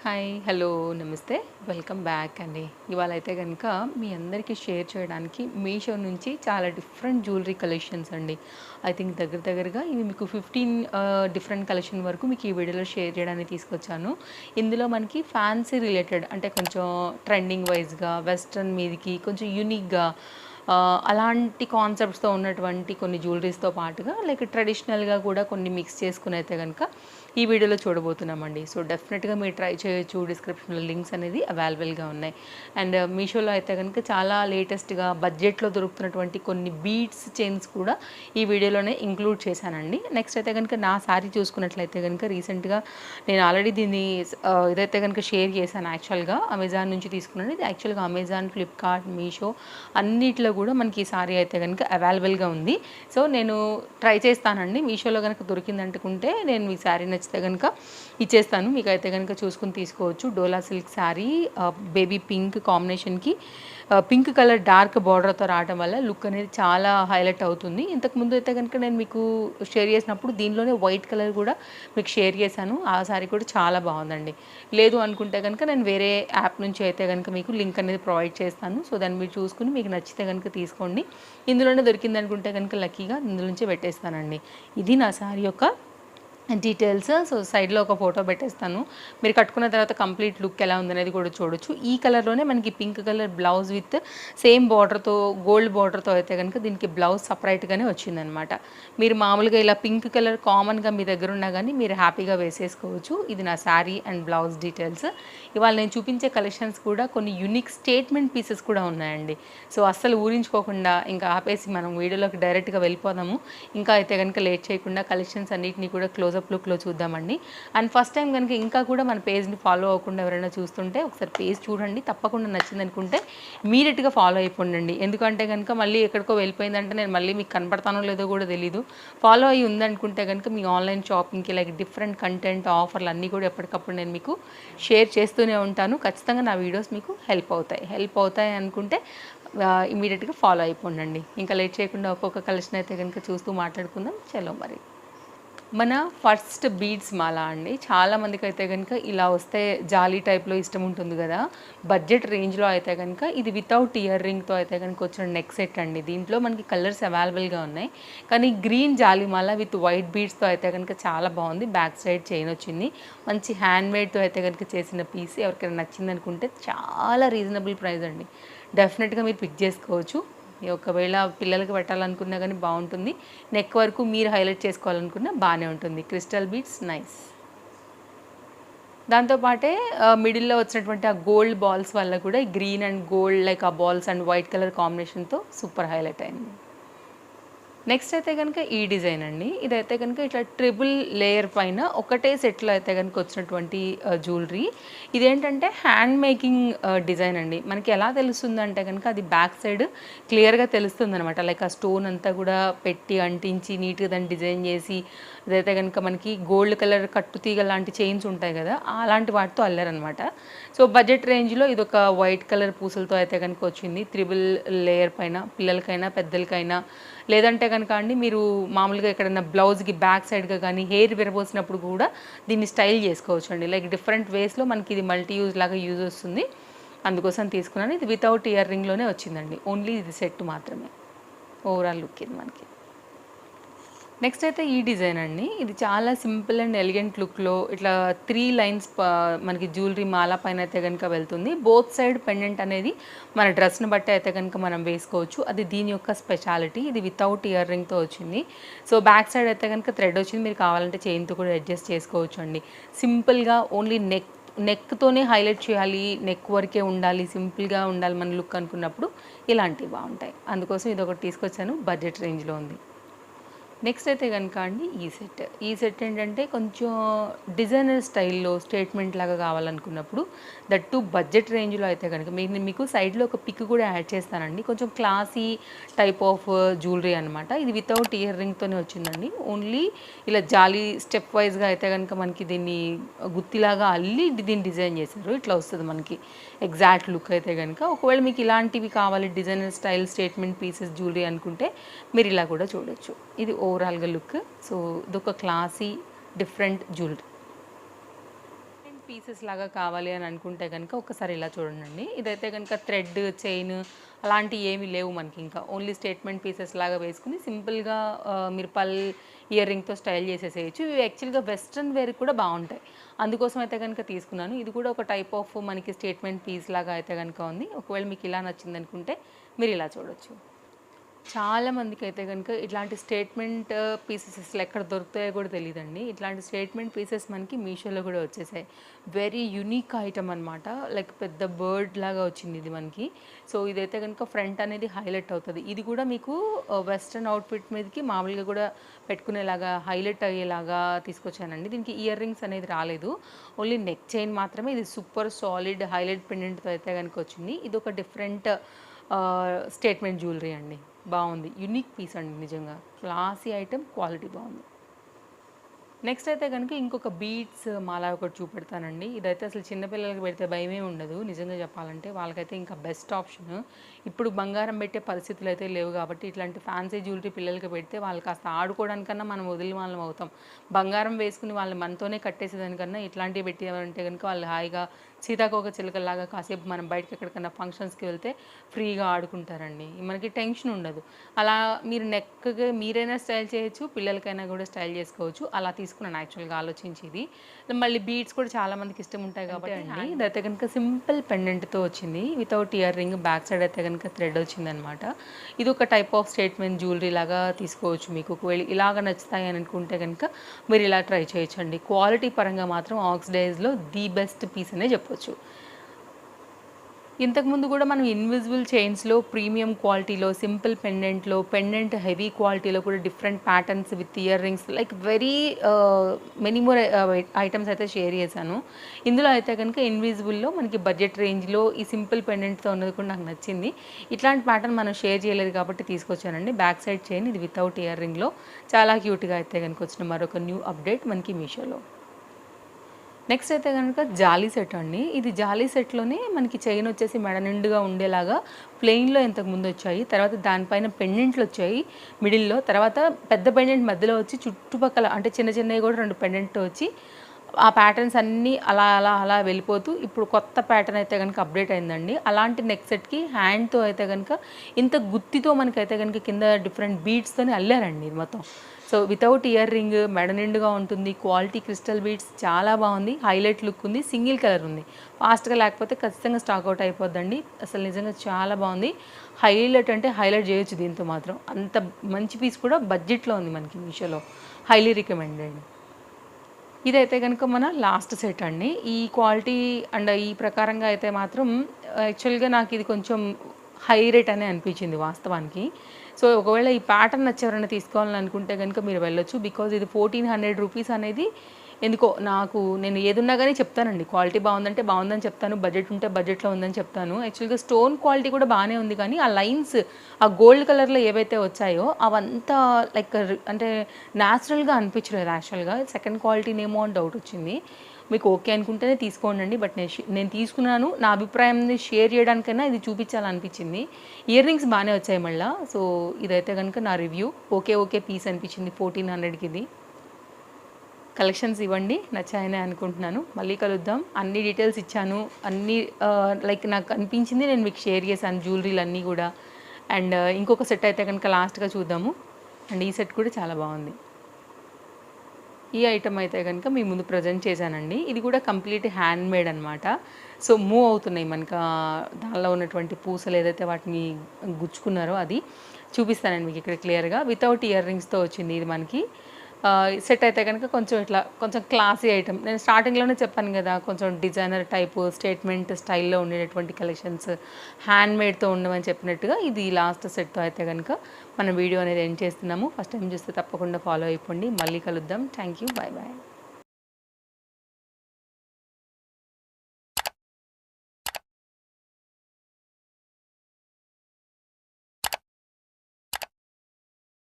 Hi hello నమస్తే welcome back అండి. ఇవాళ అయితే కనుక మీ అందరికీ షేర్ చేయడానికి మీషో నుంచి చాలా డిఫరెంట్ జ్యువెలరీ కలెక్షన్స్ అండి. ఐ థింక్ దగ్గరగా ఇవి మీకు 15 డిఫరెంట్ కలెక్షన్ వరకు మీకు ఈ వీడియోలో షేర్ చేయడానికి తీసుకొచ్చాను. ఇందులో మనకి ఫ్యాన్సీ రిలేటెడ్ అంటే కొంచెం ట్రెండింగ్ వైజ్గా వెస్ట్రన్ మీదకి కొంచెం యూనిక్గా అలాంటి కాన్సెప్ట్స్తో ఉన్నటువంటి కొన్ని జ్యువెలరీస్తో పాటుగా లైక్ ట్రెడిషనల్గా కూడా కొన్ని మిక్స్ చేసుకుని అయితే కనుక ఈ వీడియోలో చూడబోతున్నామండి. సో డెఫినెట్గా మీరు ట్రై చేయొచ్చు. డిస్క్రిప్షన్లో లింక్స్ అనేది అవైలబుల్గా ఉన్నాయి. అండ్ మీషోలో అయితే కనుక చాలా లేటెస్ట్గా బడ్జెట్లో దొరుకుతున్నటువంటి కొన్ని బీడ్స్ చైన్స్ కూడా ఈ వీడియోలోనే ఇంక్లూడ్ చేశానండి. నెక్స్ట్ అయితే కనుక నా శారీ చూసుకున్నట్లయితే కనుక రీసెంట్గా నేను ఆల్రెడీ దీన్ని ఇదైతే కనుక షేర్ చేశాను. యాక్చువల్గా అమెజాన్ నుంచి తీసుకున్నాను. ఇది యాక్చువల్గా అమెజాన్, ఫ్లిప్కార్ట్, మీషో అన్నిట్లో కూడా మనకి ఈ సారీ అయితే కనుక అవైలబుల్గా ఉంది. సో నేను ట్రై చేస్తానండి. మీషోలో కనుక దొరికింది అనుకుంటే నేను ఈ శారీ నచ్చితే కనుక ఇచ్చేస్తాను. మీకు అయితే కనుక చూసుకుని తీసుకోవచ్చు. డోలా సిల్క్ శారీ బేబీ పింక్ కాంబినేషన్కి పింక్ కలర్ డార్క్ బార్డర్తో రావడం వల్ల లుక్ అనేది చాలా హైలైట్ అవుతుంది. ఇంతకుముందు అయితే కనుక నేను మీకు షేర్ చేసినప్పుడు దీనిలోనే వైట్ కలర్ కూడా మీకు షేర్ చేశాను. ఆ శారీ కూడా చాలా బాగుందండి. లేదు అనుకుంటే కనుక నేను వేరే యాప్ నుంచి అయితే కనుక మీకు లింక్ అనేది ప్రొవైడ్ చేస్తాను. సో దాన్ని మీరు చూసుకుని మీకు నచ్చితే కనుక తీసుకోండి. ఇందులోనే దొరికింది అనుకుంటే కనుక లక్కీగా ఇందులో నుంచే పెట్టేస్తానండి. ఇది నా శారీ యొక్క డీటెయిల్స్. సో సైడ్లో ఒక ఫోటో పెట్టేస్తాను. మీరు కట్టుకున్న తర్వాత కంప్లీట్ లుక్ ఎలా ఉందనేది కూడా చూడొచ్చు. ఈ కలర్లోనే మనకి pink colour blouse with same బార్డర్తో గోల్డ్ బార్డర్తో అయితే కనుక దీనికి బ్లౌజ్ సపరేట్గానే వచ్చిందనమాట. మీరు మామూలుగా ఇలా పింక్ కలర్ కామన్గా మీ దగ్గర ఉన్నా కానీ మీరు హ్యాపీగా వేసేసుకోవచ్చు. ఇది నా శారీ అండ్ బ్లౌజ్ డీటెయిల్స్. ఇవాళ నేను చూపించే కలెక్షన్స్ కూడా కొన్ని యూనిక్ స్టేట్మెంట్ పీసెస్ కూడా ఉన్నాయండి. సో అస్సలు ఊరించుకోకుండా ఇంకా ఆపేసి మనం వీడియోలోకి డైరెక్ట్గా వెళ్ళిపోదాము. ఇంకా అయితే కనుక లేట్ చేయకుండా కలెక్షన్స్ అన్నిటినీ కూడా క్లోజప్ లుక్లో చూద్దామండి. అండ్ ఫస్ట్ టైం కనుక ఇంకా కూడా మన పేజ్ని ఫాలో అవ్వకుండా ఎవరైనా చూస్తుంటే ఒకసారి పేజ్ చూడండి. తప్పకుండా నచ్చింది అనుకుంటే ఇమీడియట్గా ఫాలో అయిపోండి. ఎందుకంటే కనుక మళ్ళీ ఎక్కడికో వెళ్ళిపోయిందంటే నేను మళ్ళీ మీకు కనపడతానో లేదో కూడా తెలీదు. ఫాలో అయ్యి ఉందనుకుంటే కనుక మీ ఆన్లైన్ షాపింగ్కి లైక్ డిఫరెంట్ కంటెంట్ ఆఫర్లు అన్నీ కూడా ఎప్పటికప్పుడు నేను మీకు షేర్ చేస్తూనే ఉంటాను. ఖచ్చితంగా నా వీడియోస్ మీకు హెల్ప్ అవుతాయి అనుకుంటే ఇమీడియట్గా ఫాలో అయిపోండి. ఇంకా లేట్ చేయకుండా ఒక్కొక్క కలెక్షన్ అయితే కనుక చూస్తూ మాట్లాడుకుందాం. చలో మరి. మన ఫస్ట్ బీడ్స్ మాల అండి. చాలామందికి అయితే కనుక ఇలా వస్తే జాలీ టైప్లో ఇష్టం ఉంటుంది కదా. బడ్జెట్ రేంజ్లో అయితే కనుక ఇది వితౌట్ ఇయర్ రింగ్తో అయితే కనుక వచ్చిన నెక్ సెట్ అండి. దీంట్లో మనకి కలర్స్ అవైలబుల్గా ఉన్నాయి. కానీ గ్రీన్ జాలీ మాల విత్ వైట్ బీడ్స్తో అయితే కనుక చాలా బాగుంది. బ్యాక్ సైడ్ చైన్ వచ్చింది. మంచి హ్యాండ్ మేడ్తో అయితే కనుక చేసిన పీస్ ఎవరికైనా నచ్చింది అనుకుంటే చాలా రీజనబుల్ ప్రైస్ అండి. డెఫినెట్గా మీరు పిక్ చేసుకోవచ్చు. ఒకవేళ పిల్లలకి పెట్టాలనుకున్నా కానీ బాగుంటుంది. నెక్ వరకు మీరు హైలైట్ చేసుకోవాలనుకున్నా బాగానే ఉంటుంది. Crystal beads nice. దాంతోపాటే మిడిల్లో వచ్చినటువంటి ఆ గోల్డ్ బాల్స్ వల్ల కూడా గ్రీన్ అండ్ గోల్డ్ లైక్ ఆ బాల్స్ అండ్ వైట్ కలర్ కాంబినేషన్తో సూపర్ హైలైట్ అయింది. నెక్స్ట్ అయితే కనుక ఈ డిజైన్ అండి. ఇదైతే కనుక ఇట్లా ట్రిపుల్ లేయర్ పైన ఒకటే సెట్లో అయితే కనుక వచ్చినటువంటి జ్యువెలరీ. ఇదేంటంటే హ్యాండ్ మేకింగ్ డిజైన్ అండి. మనకి ఎలా తెలుస్తుందంటే కనుక అది బ్యాక్ సైడ్ క్లియర్గా తెలుస్తుంది అనమాట. లైక్ ఆ స్టోన్ అంతా కూడా పెట్టి అంటించి నీట్గా దాన్ని డిజైన్ చేసి ఇదైతే కనుక మనకి గోల్డ్ కలర్ కట్టుతీగ లాంటి చైన్స్ ఉంటాయి కదా, అలాంటి వాటితో అల్లారనమాట. సో బడ్జెట్ రేంజ్లో ఇది ఒక వైట్ కలర్ పూసలతో అయితే కనుక వచ్చింది. త్రిబుల్ లేయర్ పైన పిల్లలకైనా పెద్దలకైనా లేదంటే కనుక అండి మీరు మామూలుగా ఎక్కడైనా బ్లౌజ్కి బ్యాక్ సైడ్గా కానీ హెయిర్ విరబోసినప్పుడు కూడా దీన్ని స్టైల్ చేసుకోవచ్చు అండి. లైక్ డిఫరెంట్ వేస్లో మనకి ఇది మల్టీ యూజ్ లాగా యూజ్ వస్తుంది. అందుకోసం తీసుకున్నాను. ఇది వితౌట్ ఇయర్ రింగ్లోనే వచ్చిందండి. ఓన్లీ ఇది సెట్ మాత్రమే. ఓవరాల్ లుక్ ఇది మనకి. నెక్స్ట్ అయితే ఈ డిజైన్ అండి. ఇది చాలా సింపుల్ అండ్ ఎలిగెంట్ లుక్లో ఇట్లా 3 లైన్స్ మనకి జ్యువెలరీ మాల పైన అయితే కనుక వెళ్తుంది. బోత్ సైడ్ పెండెంట్ అనేది మన డ్రెస్ని బట్టి అయితే కనుక మనం వేసుకోవచ్చు. అది దీని యొక్క స్పెషాలిటీ. ఇది వితౌట్ ఇయర్ రింగ్తో వచ్చింది. సో బ్యాక్ సైడ్ అయితే కనుక థ్రెడ్ వచ్చింది. మీరు కావాలంటే చైన్తో కూడా అడ్జస్ట్ చేసుకోవచ్చు అండి. సింపుల్గా ఓన్లీ నెక్తోనే హైలైట్ చేయాలి, నెక్ వరకే ఉండాలి, సింపుల్గా ఉండాలి మన లుక్ అనుకున్నప్పుడు ఇలాంటివి బాగుంటాయి. అందుకోసం ఇది ఒకటి తీసుకొచ్చాను. బడ్జెట్ రేంజ్లో ఉంది. నెక్స్ట్ అయితే కనుక అండి ఈ సెట్ ఏంటంటే కొంచెం డిజైనర్ స్టైల్లో స్టేట్మెంట్ లాగా కావాలనుకున్నప్పుడు దట్ టు బడ్జెట్ రేంజ్లో అయితే కనుక మీకు సైడ్లో ఒక పిక్ కూడా యాడ్ చేస్తానండి. కొంచెం క్లాసీ టైప్ ఆఫ్ జ్యువెలరీ అనమాట. ఇది వితౌట్ ఇయర్ రింగ్తోనే వచ్చిందండి. ఓన్లీ ఇలా జాలీ స్టెప్ వైజ్గా అయితే కనుక మనకి దీన్ని గుత్తిలాగా అల్లి దీన్ని డిజైన్ చేశారు. ఇట్లా వస్తుంది మనకి ఎగ్జాక్ట్ లుక్ అయితే కనుక. ఒకవేళ మీకు ఇలాంటివి కావాలి designer style statement pieces jewellery అనుకుంటే మీరు ఇలా కూడా చూడొచ్చు. ఇది ఓవరాల్గా లుక్. సో ఇదొక క్లాసీ డిఫరెంట్ జ్యువెలరీ. పీసెస్ లాగా కావాలి అని అనుకుంటే కనుక ఒకసారి ఇలా చూడండి. ఇదైతే కనుక థ్రెడ్, చైన్ అలాంటివి ఏమీ లేవు మనకి. ఇంకా ఓన్లీ స్టేట్మెంట్ పీసెస్ లాగా వేసుకుని సింపుల్గా మీరు ఇయర్ రింగ్తో స్టైల్ చేసేసేయచ్చు. ఇవి యాక్చువల్గా వెస్ట్రన్ వేర్ కూడా బాగుంటాయి. అందుకోసం అయితే కనుక తీసుకున్నాను. ఇది కూడా ఒక టైప్ ఆఫ్ మనకి స్టేట్మెంట్ పీస్ లాగా అయితే కనుక ఉంది. ఒకవేళ మీకు ఇలా నచ్చింది అనుకుంటే మీరు ఇలా చూడొచ్చు. చాలా మందికైతే గనుక ఇట్లాంటి స్టేట్మెంట్ పీసెస్ అసలు ఎక్కడ దొరుకుతాయో కూడా తెలీదండి. ఇట్లాంటి స్టేట్మెంట్ పీసెస్ మనకి మీషోలో కూడా వచ్చేసాయి. వెరీ యూనిక్ ఐటమ్ అనమాట. లైక్ పెద్ద బర్డ్ లాగా వచ్చింది ఇది మనకి. సో ఇదైతే కనుక ఫ్రంట్ అనేది హైలైట్ అవుతుంది. ఇది కూడా మీకు వెస్ట్రన్ అవుట్ఫిట్ మీదకి మామూలుగా కూడా పెట్టుకునేలాగా హైలైట్ అయ్యేలాగా తీసుకొచ్చానండి. దీనికి ఇయర్ రింగ్స్ అనేది రాలేదు. ఓన్లీ నెక్ చైన్ మాత్రమే. ఇది సూపర్ సాలిడ్ హైలైట్ పెండెంట్తో అయితే కనుక వచ్చింది. ఇది ఒక డిఫరెంట్ స్టేట్మెంట్ జ్యువెలరీ అండి. బాగుంది. యూనిక్ పీస్ అండి నిజంగా. క్లాసీ ఐటమ్, క్వాలిటీ బాగుంది. నెక్స్ట్ అయితే కనుక ఇంకొక బీడ్స్ మాల ఒకటి చూపెడతానండి. ఇదైతే అసలు చిన్నపిల్లలకి పెడితే భయమే ఉండదు నిజంగా చెప్పాలంటే. వాళ్ళకైతే ఇంకా బెస్ట్ ఆప్షన్. ఇప్పుడు బంగారం పెట్టే పరిస్థితులు అయితే లేవు కాబట్టి ఇట్లాంటి ఫ్యాన్సీ జ్యువెలరీ పిల్లలకి పెడితే వాళ్ళు కాస్త ఆడుకోవడానికన్నా మనం వదిలి వాళ్ళం అవుతాం. బంగారం వేసుకుని వాళ్ళు మనతోనే కట్టేసేదానికన్నా ఇట్లాంటివి పెట్టామంటే కనుక వాళ్ళు హాయిగా సీతాకోక చిలుకల్లాగా కాసేపు మనం బయటకి ఎక్కడికన్నా ఫంక్షన్స్కి వెళ్తే ఫ్రీగా ఆడుకుంటారండి. మనకి టెన్షన్ ఉండదు. అలా మీరు నెక్కి మీరైనా స్టైల్ చేయొచ్చు, పిల్లలకైనా కూడా స్టైల్ చేసుకోవచ్చు. అలా తీసుకున్నాను యాక్చువల్గా ఆలోచించి ఇది. మళ్ళీ బీడ్స్ కూడా చాలామందికి ఇష్టం ఉంటాయి కాబట్టి అండి. ఇదైతే కనుక సింపుల్ పెండెంట్తో వచ్చింది. Without ear ring. Back side అయితే కనుక థ్రెడ్ వచ్చిందనమాట. ఇది ఒక టైప్ ఆఫ్ స్టేట్మెంట్ జ్యువెలరీ లాగా తీసుకోవచ్చు మీకు. ఒకవేళ ఇలాగ నచ్చుతాయి అని అనుకుంటే కనుక మీరు ఇలా ట్రై చేయొచ్చండి. క్వాలిటీ పరంగా మాత్రం ఆక్సిడైజ్లో ది బెస్ట్ పీస్ అనే చెప్పొచ్చు. ఇంతకుముందు కూడా మనం ఇన్విజిబుల్ చైన్స్లో ప్రీమియం క్వాలిటీలో, సింపుల్ పెండెంట్లో, పెండెంట్ హెవీ క్వాలిటీలో కూడా different patterns with ear rings like very many more items అయితే షేర్ చేశాను. ఇందులో అయితే కనుక ఇన్విజిబుల్లో మనకి బడ్జెట్ రేంజ్లో ఈ సింపుల్ పెండెంట్తో ఉన్నది కూడా నాకు నచ్చింది. ఇట్లాంటి ప్యాటర్న్ మనం షేర్ చేయలేదు కాబట్టి తీసుకొచ్చానండి. బ్యాక్ సైడ్ చైన్ ఇది వితౌట్ ఇయర్ రింగ్లో చాలా క్యూట్గా అయితే కనుక వచ్చిన మరొక న్యూ అప్డేట్ మనకి మీషోలో. నెక్స్ట్ అయితే కనుక జాలీ సెట్ అండి. ఇది జాలీ సెట్లోనే మనకి చైన్ వచ్చేసి మెడ నిండుగా ఉండేలాగా ప్లెయిన్లో ఇంతకుముందు వచ్చాయి. తర్వాత దానిపైన పెండెంట్లు వచ్చాయి మిడిల్లో. తర్వాత పెద్ద పెండెంట్ మధ్యలో వచ్చి చుట్టుపక్కల అంటే చిన్న చిన్నవి కూడా 2 పెండెంట్లు వచ్చి ఆ ప్యాటర్న్స్ అన్నీ అలా అలా అలా వెళ్ళిపోతూ ఇప్పుడు కొత్త ప్యాటర్న్ అయితే కనుక అప్డేట్ అయిందండి. అలాంటి నెక్ సెట్కి హ్యాండ్తో అయితే కనుక ఇంత గుత్తితో మనకైతే కనుక కింద డిఫరెంట్ బీడ్స్తోనే అల్లారండి ఇది మొత్తం. సో వితౌట్ ఇయర్ రింగ్, మెడ నిండుగా ఉంటుంది. క్వాలిటీ క్రిస్టల్ బీడ్స్ చాలా బాగుంది. హైలైట్ లుక్ ఉంది. సింగిల్ కలర్ ఉంది. ఫాస్ట్గా లేకపోతే ఖచ్చితంగా స్టాక్ అవుట్ అయిపోద్దండి. అసలు నిజంగా చాలా బాగుంది. హైలైట్ అంటే హైలైట్ చేయొచ్చు దీంతో మాత్రం. అంత మంచి పీస్ కూడా బడ్జెట్లో ఉంది మనకి మీషోలో. Highly recommended. ఇదైతే కనుక మన లాస్ట్ సెట్ అండి. ఈ క్వాలిటీ అండ్ ఈ ప్రకారంగా అయితే మాత్రం యాక్చువల్గా నాకు ఇది కొంచెం హై రేట్ అనే అనిపించింది వాస్తవానికి. సో ఒకవేళ ఈ ప్యాటర్న్ నచ్చి ఎవరైనా తీసుకోవాలని అనుకుంటే కనుక మీరు వెళ్ళొచ్చు. బికాజ్ ఇది 1400 రూపీస్ అనేది ఎందుకో నేను ఏదున్నా కానీ చెప్తానండి. క్వాలిటీ బాగుందంటే బాగుందని చెప్తాను. బడ్జెట్ ఉంటే బడ్జెట్లో ఉందని చెప్తాను. యాక్చువల్గా స్టోన్ క్వాలిటీ కూడా బాగానే ఉంది కానీ ఆ లైన్స్ ఆ గోల్డ్ కలర్లో ఏవైతే వచ్చాయో అవంతా లైక్ అంటే న్యాచురల్గా అనిపించలేదు యాక్చువల్గా. సెకండ్ క్వాలిటీనేమో అని డౌట్ వచ్చింది. మీకు ఓకే అనుకుంటేనే తీసుకోండి. బట్ నేను తీసుకున్నాను. నా అభిప్రాయాన్ని షేర్ చేయడానికైనా ఇది చూపించాలనిపించింది. ఇయర్ రింగ్స్ బాగానే వచ్చాయి మళ్ళీ. సో ఇదైతే కనుక నా రివ్యూ. ఓకే పీస్ అనిపించింది 1400కి ఇది. కలెక్షన్స్ ఇవ్వండి, నచ్చాయని అనుకుంటున్నాను. మళ్ళీ కలుద్దాం. అన్ని డీటెయిల్స్ ఇచ్చాను. అన్నీ లైక్ నాకు అనిపించింది నేను మీకు షేర్ చేశాను జ్యువెలరీలు అన్నీ కూడా. అండ్ ఇంకొక సెట్ అయితే కనుక లాస్ట్గా చూద్దాము. అండ్ ఈ సెట్ కూడా చాలా బాగుంది. ఈ ఐటమ్ అయితే కనుక మీ ముందు ప్రజెంట్ చేశానండి. ఇది కూడా కంప్లీట్ హ్యాండ్ మేడ్ అనమాట. సో మూవ్ అవుతున్నాయి మనకు దానిలో ఉన్నటువంటి పూసలు ఏదైతే వాటిని గుచ్చుకున్నారో అది చూపిస్తానండి మీకు ఇక్కడ క్లియర్గా. వితౌట్ ఇయర్ రింగ్స్తో వచ్చింది ఇది మనకి. సెట్ అయితే కనుక కొంచెం క్లాసీ ఐటమ్. నేను స్టార్టింగ్లోనే చెప్పాను కదా, కొంచెం డిజైనర్ టైపు స్టేట్మెంట్ స్టైల్లో ఉండేటటువంటి కలెక్షన్స్ హ్యాండ్ మేడ్తో ఉండమని చెప్పినట్టుగా ఇది లాస్ట్ సెట్తో అయితే కనుక మన వీడియో అనేది ఎండ్ చేస్తున్నాము. ఫస్ట్ టైం చూస్తే తప్పకుండా ఫాలో అయిపోండి. మళ్ళీ కలుద్దాం. Thank you. Bye bye.